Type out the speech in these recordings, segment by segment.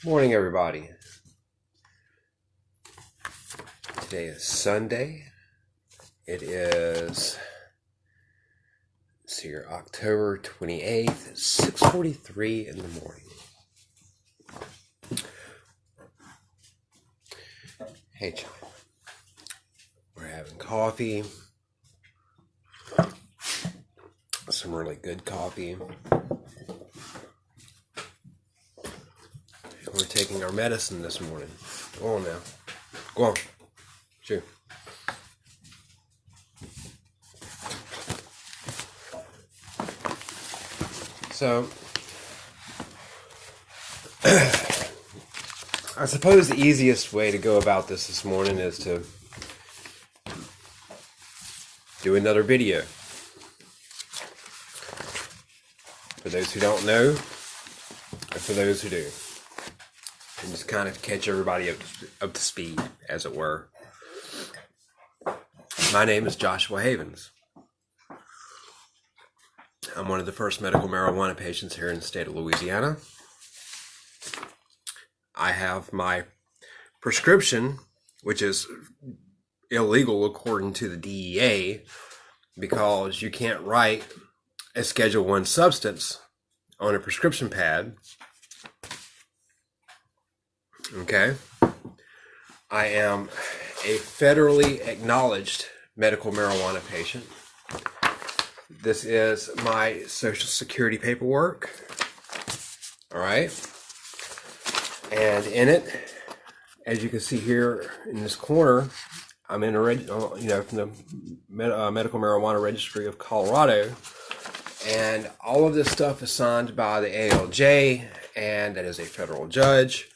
Morning, everybody. Today is Sunday. It is, let's see here, October 28th, 6:43 in the morning. Hey, John. We're having coffee. Some really good coffee. We're taking our medicine this morning. Go on now. Go on. Chew. So, I suppose the easiest way to go about this morning is to do another video. For those who don't know, and for those who do. And just kind of catch everybody up to speed, as it were. My name is Joshua Havens. I'm one of the first medical marijuana patients here in the state of Louisiana. I have my prescription, which is illegal according to the DEA, because you can't write a Schedule I substance on a prescription pad. Okay. I am a federally acknowledged medical marijuana patient. This is my Social Security paperwork. All right. And in it, as you can see here in this corner, I'm in from the Medical Marijuana Registry of Colorado. And all of this stuff is signed by the ALJ, and that is a federal judge.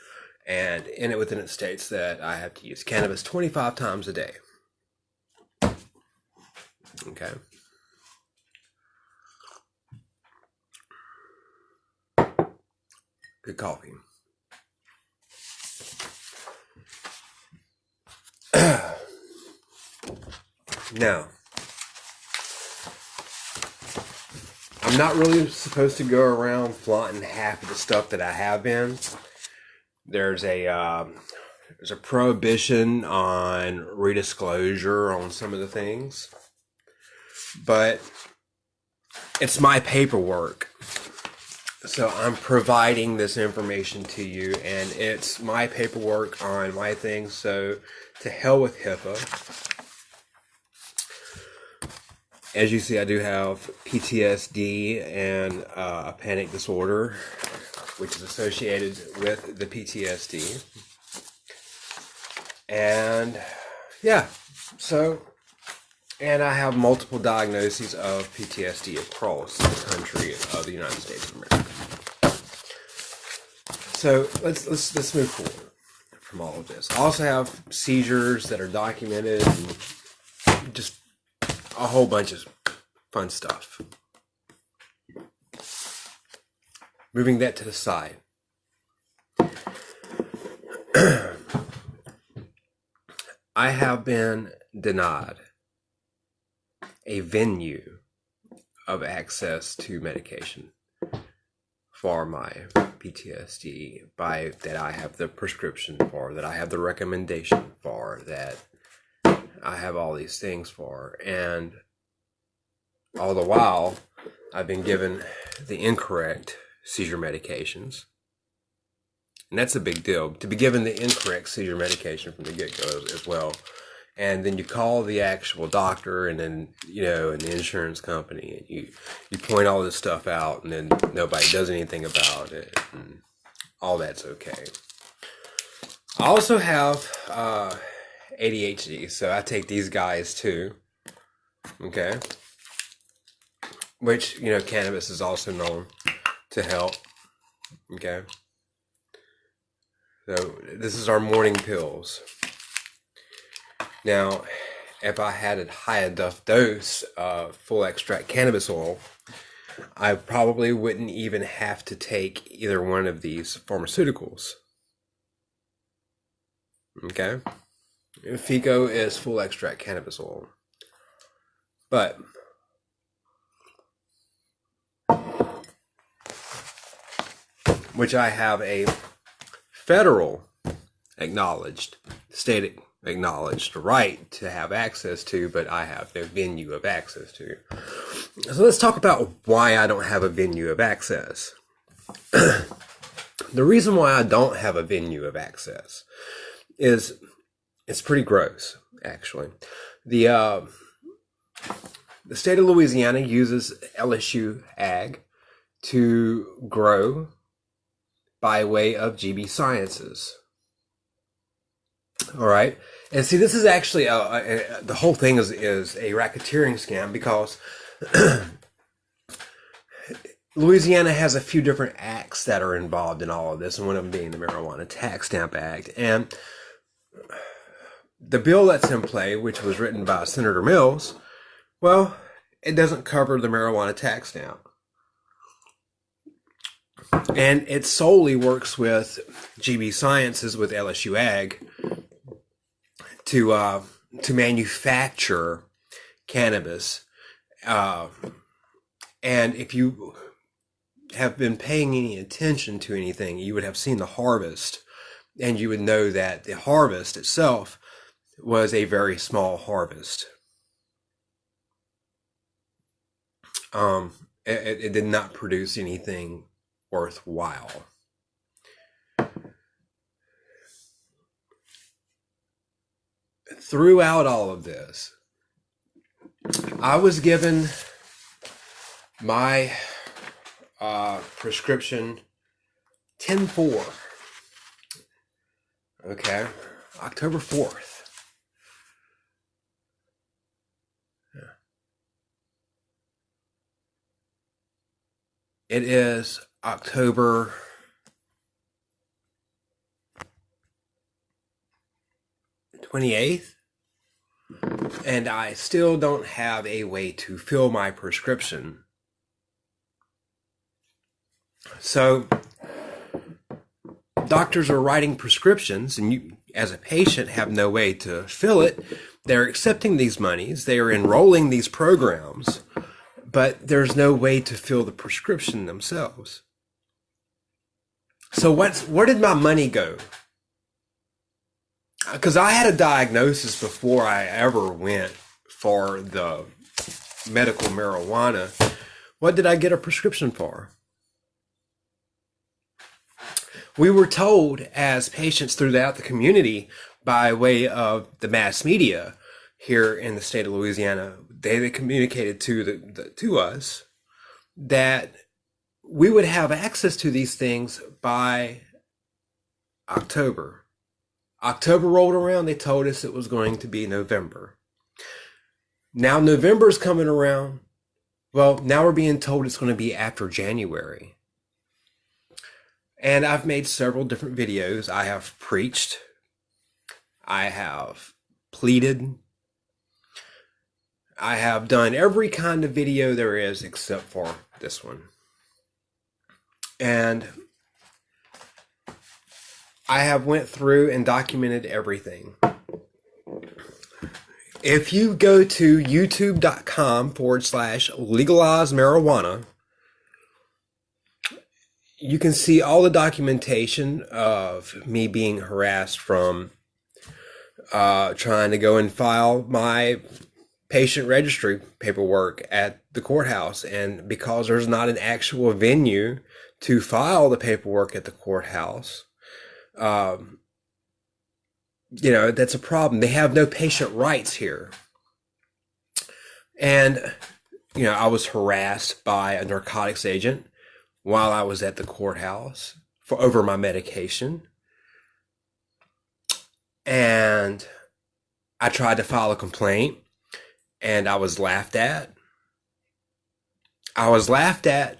And in it, within it states that I have to use cannabis 25 times a day. Okay. Good coffee. Now, I'm not really supposed to go around flaunting half of the stuff that I have been. There's a prohibition on redisclosure on some of the things, but it's my paperwork, so I'm providing this information to you, and it's my paperwork on my things. So to hell with HIPAA. As you see, I do have PTSD and a panic disorder, which is associated with the PTSD. And yeah, and I have multiple diagnoses of PTSD across the country of the United States of America. So let's move forward from all of this. I also have seizures that are documented and just a whole bunch of fun stuff. Moving that to the side. I have been denied a venue of access to medication for my PTSD that I have the prescription for, that I have the recommendation for, that I have all these things for. And all the while, I've been given the incorrect seizure medications. And that's a big deal, to be given the incorrect seizure medication from the get-go as well. And then you call the actual doctor, and then, and the insurance company, and you point all this stuff out, and then nobody does anything about it, and all that's okay. I also have ADHD, so I take these guys too. Okay. Which, cannabis is also known to help. Okay. So this is our morning pills. Now, if I had a high enough dose of full extract cannabis oil, I probably wouldn't even have to take either one of these pharmaceuticals. Okay? FICO is full extract cannabis oil. But which I have a federal acknowledged, state acknowledged right to have access to, but I have no venue of access to. So let's talk about why I don't have a venue of access. The reason why I don't have a venue of access is it's pretty gross, actually. The state of Louisiana uses LSU Ag to grow by way of GB Sciences. All right. And see, this is actually, the whole thing is a racketeering scam, because Louisiana has a few different acts that are involved in all of this, and one of them being the Marijuana Tax Stamp Act. And the bill that's in play, which was written by Senator Mills, well, it doesn't cover the marijuana tax stamp. And it solely works with GB Sciences, with LSU Ag, to manufacture cannabis. And if you have been paying any attention to anything, you would have seen the harvest, and you would know that the harvest itself was a very small harvest. It did not produce anything worthwhile. Throughout all of this, I was given my prescription 10/4. Okay, October 4th. Yeah. It is October 28th, and I still don't have a way to fill my prescription. So doctors are writing prescriptions, and you, as a patient, have no way to fill it. They're accepting these monies, they are enrolling these programs, but there's no way to fill the prescription themselves. So where did my money go? Because I had a diagnosis before I ever went for the medical marijuana. What did I get a prescription for? We were told as patients throughout the community, by way of the mass media here in the state of Louisiana, they communicated to us that we would have access to these things by October. October rolled around, they told us it was going to be November. Now November's coming around. Well, now we're being told it's going to be after January. And I've made several different videos. I have preached. I have pleaded. I have done every kind of video there is except for this one. And I have went through and documented everything. If you go to youtube.com/legalize marijuana, you can see all the documentation of me being harassed from trying to go and file my patient registry paperwork at the courthouse. And because there's not an actual venue to file the paperwork at the courthouse, that's a problem. They have no patient rights here. And, I was harassed by a narcotics agent while I was at the courthouse over my medication. And I tried to file a complaint, and I was laughed at. I was laughed at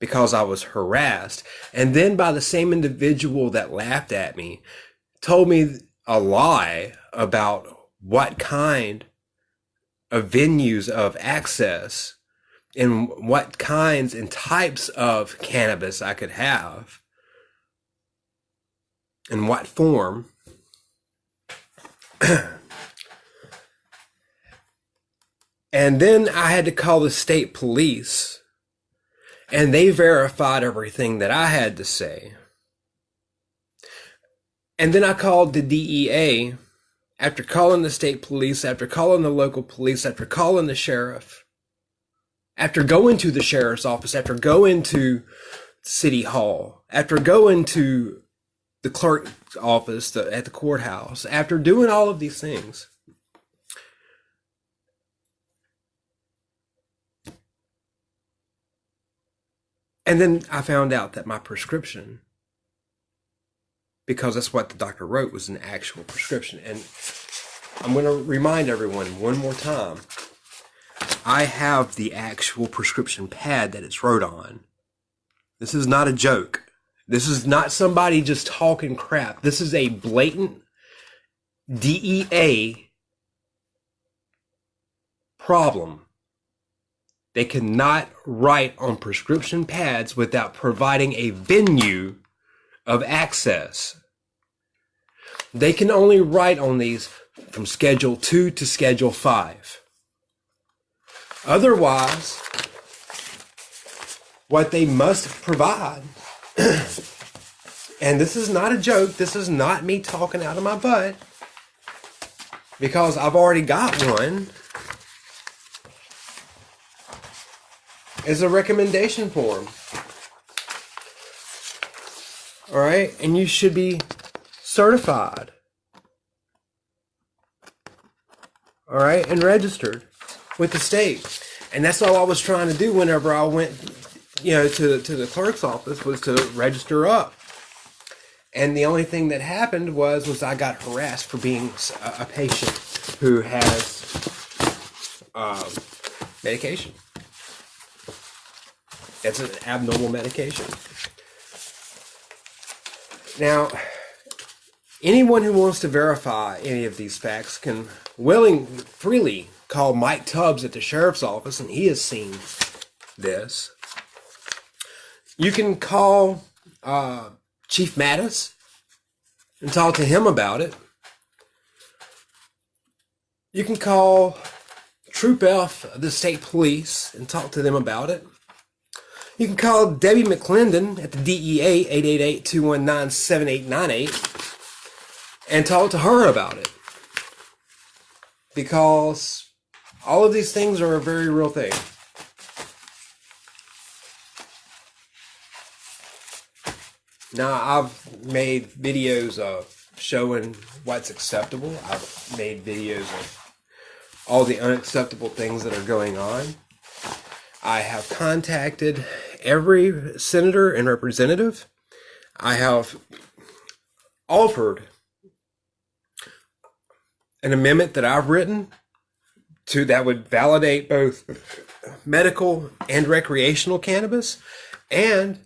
because I was harassed. And then by the same individual that laughed at me, told me a lie about what kind of venues of access and what kinds and types of cannabis I could have, in what form. And then I had to call the state police, and they verified everything that I had to say. And then I called the DEA after calling the state police, after calling the local police, after calling the sheriff, after going to the sheriff's office, after going to City Hall, after going to the clerk's office at the courthouse, after doing all of these things. And then I found out that my prescription, because that's what the doctor wrote, was an actual prescription. And I'm going to remind everyone one more time, I have the actual prescription pad that it's wrote on. This is not a joke. This is not somebody just talking crap. This is a blatant DEA problem. They cannot write on prescription pads without providing a venue of access. They can only write on these from Schedule 2 to Schedule 5. Otherwise, what they must provide, and this is not a joke, this is not me talking out of my butt, because I've already got one, is a recommendation form. All right, and you should be certified. All right, and registered with the state. And that's all I was trying to do whenever I went, to the clerk's office, was to register up. And the only thing that happened was I got harassed for being a patient who has medication. It's an abnormal medication. Now, anyone who wants to verify any of these facts can freely call Mike Tubbs at the sheriff's office, and he has seen this. You can call Chief Mattis and talk to him about it. You can call Troop F of the state police and talk to them about it. You can call Debbie McClendon at the DEA, 888-219-7898, and talk to her about it. Because all of these things are a very real thing. Now, I've made videos of showing what's acceptable. I've made videos of all the unacceptable things that are going on. I have contacted every senator and representative. I have offered an amendment that I've written that would validate both medical and recreational cannabis, and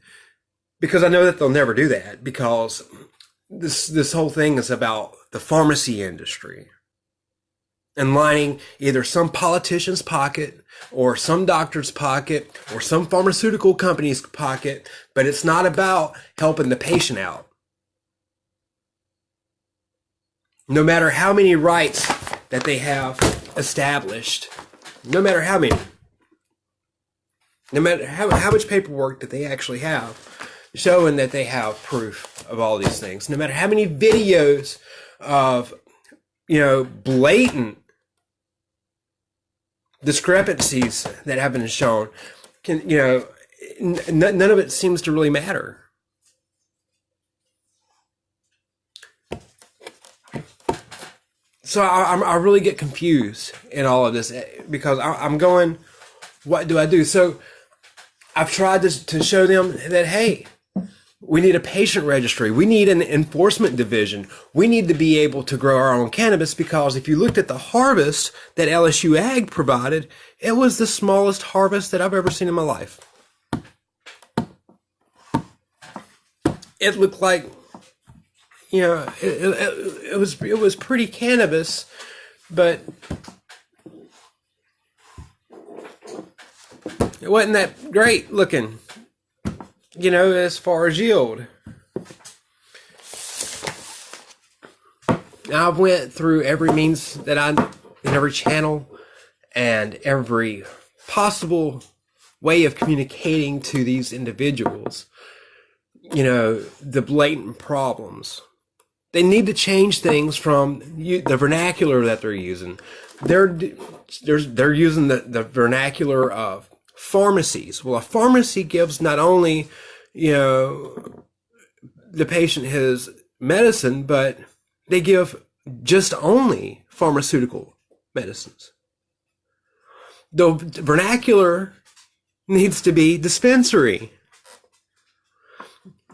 because I know that they'll never do that, because this whole thing is about the pharmacy industry and lining either some politician's pocket or some doctor's pocket or some pharmaceutical company's pocket, but it's not about helping the patient out. No matter how many rights that they have established, no matter how many, no matter how much paperwork that they actually have showing that they have proof of all these things, no matter how many videos of, blatant discrepancies that have been shown, none of it seems to really matter. So I really get confused in all of this, because I'm going, what do I do? So I've tried to show them that, hey, we need a patient registry. We need an enforcement division. We need to be able to grow our own cannabis, because if you looked at the harvest that LSU Ag provided, it was the smallest harvest that I've ever seen in my life. It looked like, it was pretty cannabis, but it wasn't that great looking, as far as yield. Now, I've went through every means that in every channel and every possible way of communicating to these individuals, the blatant problems They need to change things from the vernacular that they're using. They're using the vernacular of pharmacies. Well, a pharmacy gives not only, the patient his medicine, but they give just only pharmaceutical medicines. The vernacular needs to be dispensary.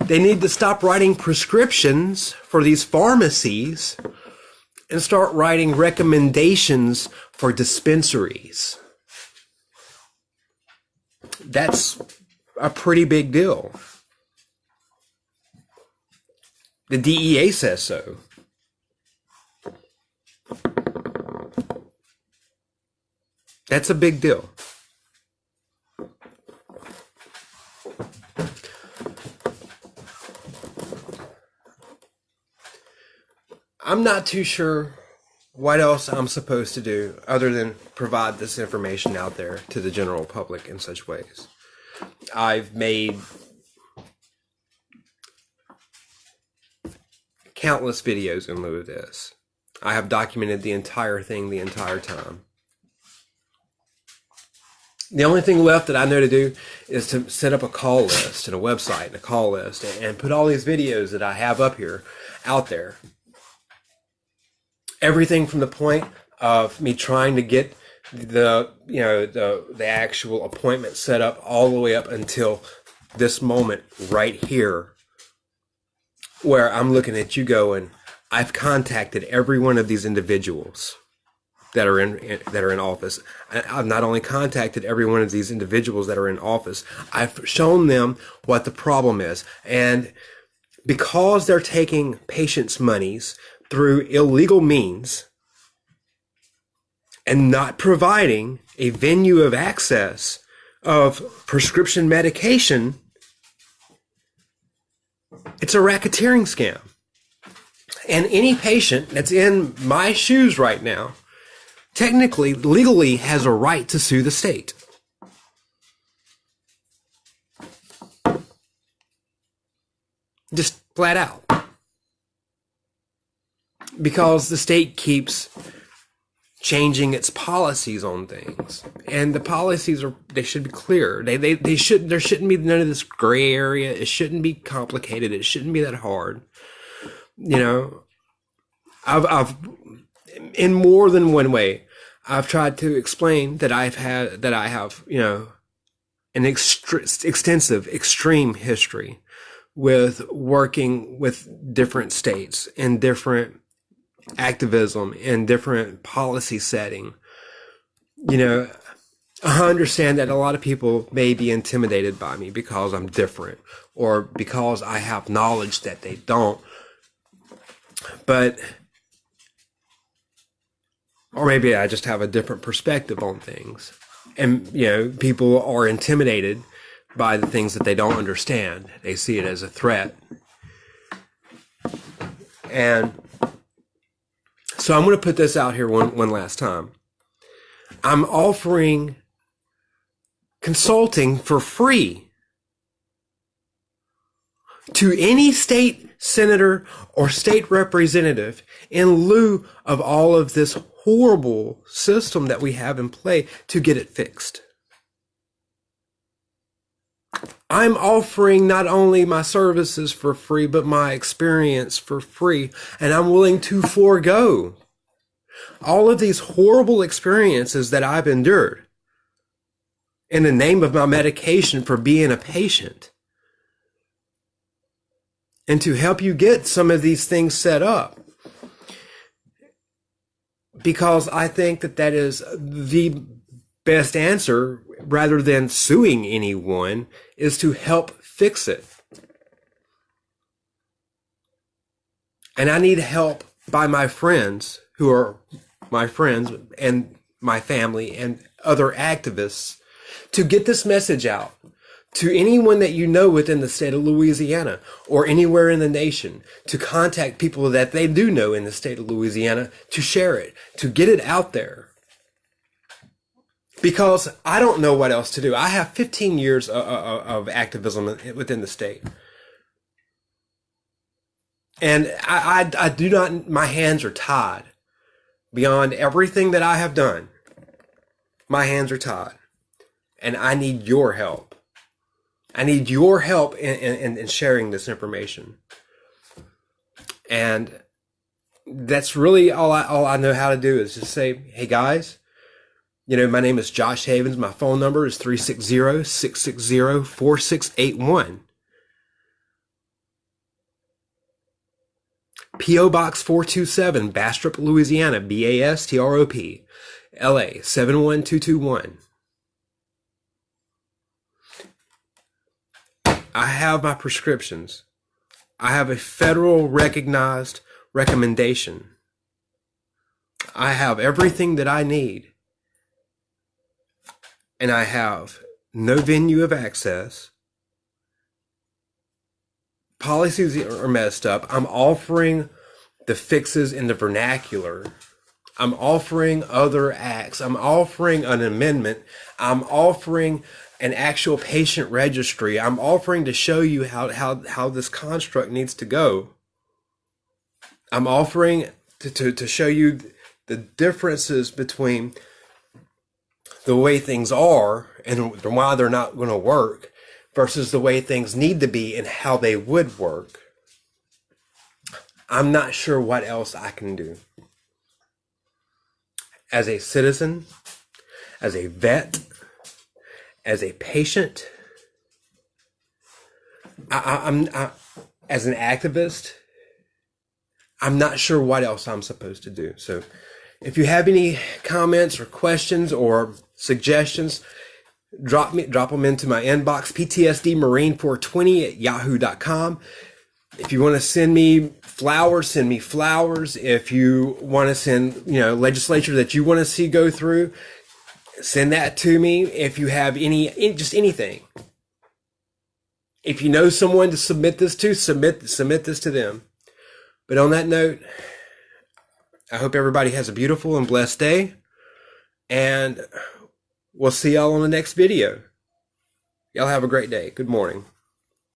They need to stop writing prescriptions for these pharmacies and start writing recommendations for dispensaries. That's a pretty big deal. The DEA says so. That's a big deal. I'm not too sure what else I'm supposed to do other than provide this information out there to the general public in such ways. I've made countless videos in lieu of this. I have documented the entire thing the entire time. The only thing left that I know to do is to set up a call list and a website and a call list and put all these videos that I have up here out there. Everything from the point of me trying to get the actual appointment set up all the way up until this moment right here, where I'm looking at you going, I've contacted every one of these individuals that are in office. I've not only contacted every one of these individuals that are in office, I've shown them what the problem is. And because they're taking patients' monies through illegal means and not providing a venue of access of prescription medication, it's a racketeering scam. And any patient that's in my shoes right now technically, legally has a right to sue the state. Just flat out. Because the state keeps changing its policies on things. And the policies they should be clear. There shouldn't be none of this gray area. It shouldn't be complicated. It shouldn't be that hard. I've in more than one way, I've tried to explain that I have, an extensive, extreme history with working with different states and different activism and different policy setting. I understand that a lot of people may be intimidated by me because I'm different or because I have knowledge that they don't. Or maybe I just have a different perspective on things. And, people are intimidated by the things that they don't understand. They see it as a threat. And so I'm going to put this out here one last time. I'm offering consulting for free to any state senator or state representative in lieu of all of this horrible system that we have in play to get it fixed. I'm offering not only my services for free, but my experience for free, and I'm willing to forego all of these horrible experiences that I've endured in the name of my medication for being a patient, and to help you get some of these things set up. Because I think that is the best answer, rather than suing anyone, is to help fix it. And I need help by my friends, who are my friends and my family and other activists, to get this message out to anyone that you know within the state of Louisiana or anywhere in the nation, to contact people that they do know in the state of Louisiana, to share it, to get it out there. Because I don't know what else to do. I have 15 years of activism within the state. And I do not, my hands are tied. Beyond everything that I have done, my hands are tied. And I need your help. I need your help in sharing this information. And that's really all I know how to do is just say, hey guys, my name is Josh Havens. My phone number is 360-660-4681. P.O. Box 427, Bastrop, Louisiana, Bastrop, LA 71221. I have my prescriptions. I have a federal recognized recommendation. I have everything that I need. And I have no venue of access. Policies are messed up. I'm offering the fixes in the vernacular. I'm offering other acts. I'm offering an amendment. I'm offering an actual patient registry. I'm offering to show you how this construct needs to go. I'm offering to show you the differences between the way things are and why they're not going to work versus the way things need to be and how they would work. I'm not sure what else I can do. As a citizen, as a vet, as a patient, as an activist, I'm not sure what else I'm supposed to do. So if you have any comments or questions or suggestions, drop them into my inbox, ptsdmarine420@yahoo.com. If you want to send me flowers, send me flowers. If you want to send, legislature that you want to see go through, send that to me. If you have just anything. If you know someone to submit this to, submit this to them. But on that note, I hope everybody has a beautiful and blessed day. And we'll see y'all on the next video. Y'all have a great day. Good morning.